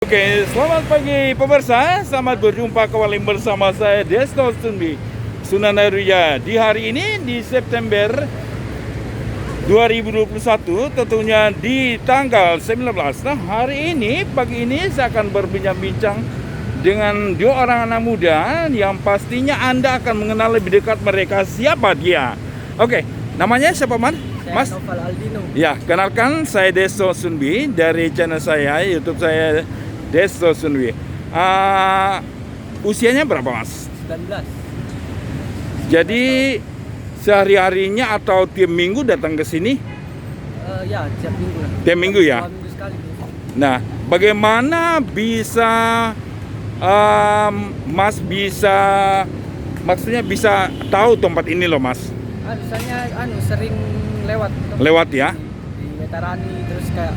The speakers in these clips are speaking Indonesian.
Oke, selamat pagi pemirsa. Selamat berjumpa kembali bersama saya Desto Sunbi Sunanaruya. Di hari ini di September 2021, tentunya di tanggal 19. Nah, hari ini pagi ini saya akan berbincang-bincang dengan dua orang anak muda yang pastinya Anda akan mengenal lebih dekat mereka siapa dia. Oke, namanya siapa, Man? Mas? Noval Aldino. Ya, kenalkan saya Desto Sunbi dari channel saya, YouTube saya Desto Sunbi. Usianya berapa, Mas? 19. Jadi sehari-harinya atau tiap minggu datang ke sini? Ya, tiap minggu lah. Tiap minggu ya? 2 minggu sekali. Nah, bagaimana bisa Mas bisa maksudnya bisa tahu tempat ini loh, Mas? Misalnya sering lewat gitu. Lewat ya? Di Veterani, terus kayak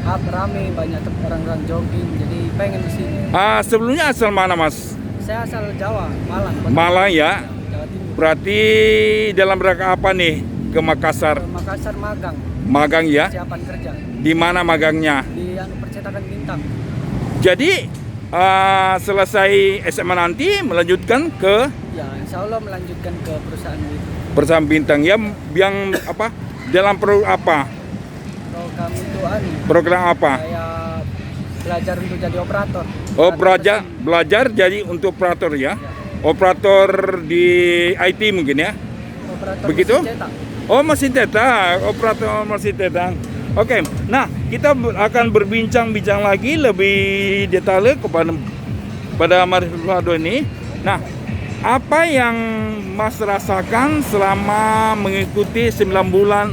rame banyak orang-orang jogging, jadi pengen di sini. Sebelumnya asal mana, Mas? Saya asal Jawa, Malang. Malang ya? Jawa Timur. Berarti dalam rangka apa nih ke Makassar? Ke Makassar magang. Magang ya? Persiapan kerja. Di mana magangnya? Di percetakan bintang. Jadi selesai SMA nanti melanjutkan ke Ya, insya Allah melanjutkan ke perusahaan itu. perusahaan bintang ya, yang apa? Dalam apa? Program itu Program apa? kayak belajar untuk jadi operator. Oh, belajar jadi untuk operator ya? Operator di IT mungkin ya? Operator Begitu? mesin cetak. Oh, mesin cetak, operator mesin cetak. Oke, nah kita akan berbincang-bincang lagi lebih detail pada Marifado ini. Nah, apa yang Mas rasakan selama mengikuti 9 bulan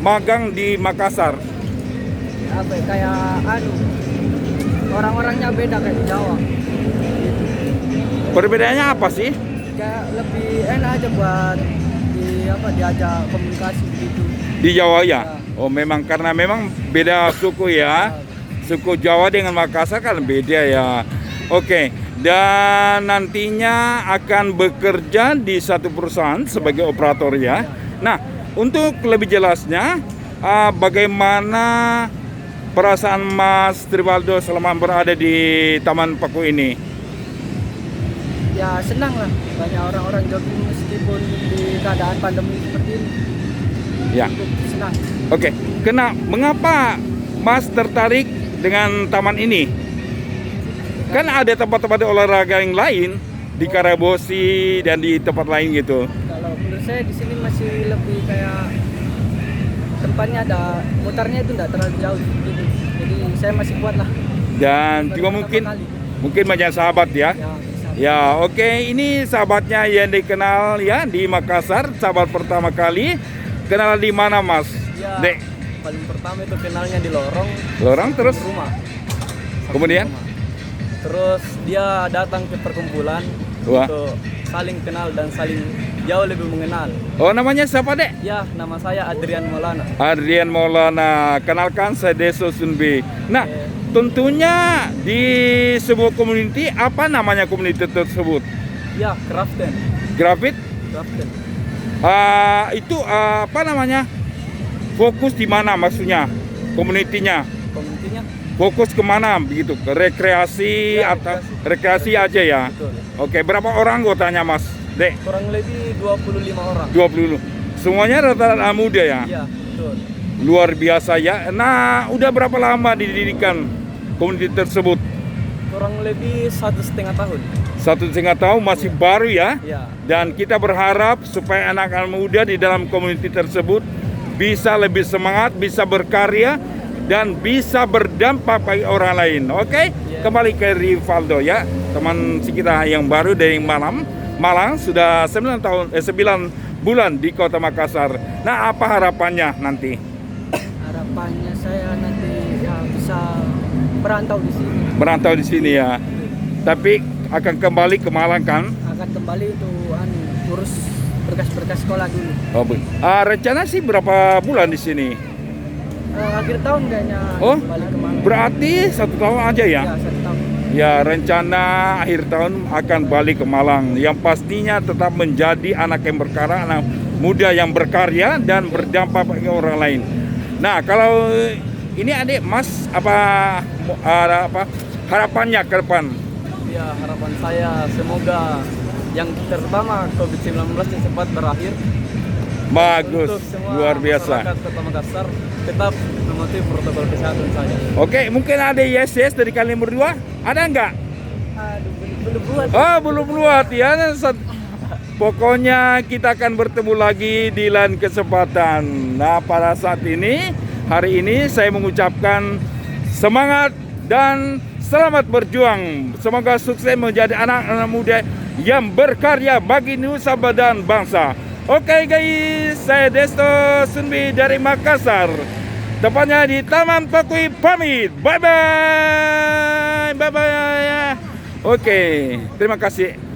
magang di Makassar? Apa ya, kayak orang-orangnya beda kayak di Jawa. Perbedaannya apa sih? Kayak lebih enak aja buat diajak komunikasi gitu. Di Jawa ya? Ya. Oh, memang karena memang beda suku ya. Suku Jawa dengan Makassar kan beda ya. Oke, dan nantinya akan bekerja di satu perusahaan sebagai operator ya. Nah, untuk lebih jelasnya, bagaimana perasaan Mas Tribaldo selama berada di Taman Paku ini? Ya senang lah, banyak orang-orang jogging meskipun di keadaan pandemi seperti ini. Ya. Senang. Oke, mengapa Mas tertarik dengan taman ini? Kan ada tempat-tempat olahraga yang lain di Karabosi dan di tempat lain gitu. Kalau menurut saya di sini masih lebih kayak tempatnya ada mutarnya itu enggak terlalu jauh gitu. Jadi saya masih kuat lah. Dan Baru juga pertama kali. mungkin banyak sahabat ya. Ya, bisa. Ya, oke, ini sahabatnya yang dikenal ya di Makassar, sahabat pertama kali. Kenal di mana, Mas? Ya, Dek. paling pertama itu kenalnya di lorong Terus rumah. kemudian? Terus dia datang ke perkumpulan Wah. untuk saling kenal dan saling jauh lebih mengenal. Oh, namanya siapa, Dek? Ya, nama saya Adrian Maulana. Adrian Maulana. Kenalkan, saya Desto Sunbi. Nah, tentunya di sebuah community, apa namanya community tersebut? Ya, Craften. Grafit? Craften. Itu apa namanya? Fokus di mana maksudnya? Komunitinya? Komunitinya Fokus kemana begitu? Ke rekreasi Ya, atau rekreasi aja ya? betul. Oke, berapa orang anggotanya, Mas? Dek, Kurang lebih 25 orang. 20. Semuanya rata-rata muda ya? Iya, betul. Luar biasa ya. Nah, udah berapa lama didirikan komuniti tersebut? Kurang lebih 1,5 tahun. 1,5 tahun, masih baru ya. Ya. Dan kita berharap supaya anak-anak muda di dalam komuniti tersebut bisa lebih semangat, bisa berkarya, dan bisa berdampak bagi orang lain. Oke? Kembali ke Rivaldo ya, teman kita yang baru dari Malang sudah 9 bulan di Kota Makassar. Nah, apa harapannya nanti? Harapannya saya nanti ya bisa merantau di sini. Merantau di sini ya. Tapi akan kembali ke Malang kan? Akan kembali itu urus berkas-berkas sekolah dulu. Oh, rencana sih berapa bulan di sini? Akhir tahun kayaknya Oh, balik ke Malang. berarti 1 tahun aja ya? Ya, 1 tahun. Ya, rencana akhir tahun akan balik ke Malang. Yang pastinya tetap menjadi anak yang berkarya, anak muda yang berkarya dan berdampak bagi orang lain. Nah, kalau Ini adik Mas apa harapannya ke depan? Ya, harapan saya semoga yang terutama COVID-19 cepat berakhir. Bagus, Untuk semua luar biasa. masyarakat Kota Makassar tetap mematuhi protokol kesehatan saja. Oke, mungkin ada yes dari kalian berdua? Ada nggak? Aduh, belum buat. Oh, belum buat ya. Pokoknya kita akan bertemu lagi di lain kesempatan. Nah, pada saat ini, hari ini saya mengucapkan semangat dan selamat berjuang. Semoga sukses menjadi anak-anak muda yang berkarya bagi Nusa dan bangsa. Oke guys, saya Desto Sunbi dari Makassar. Tepatnya di Taman Pakui pamit. Bye bye. Bye bye. Oke, terima kasih.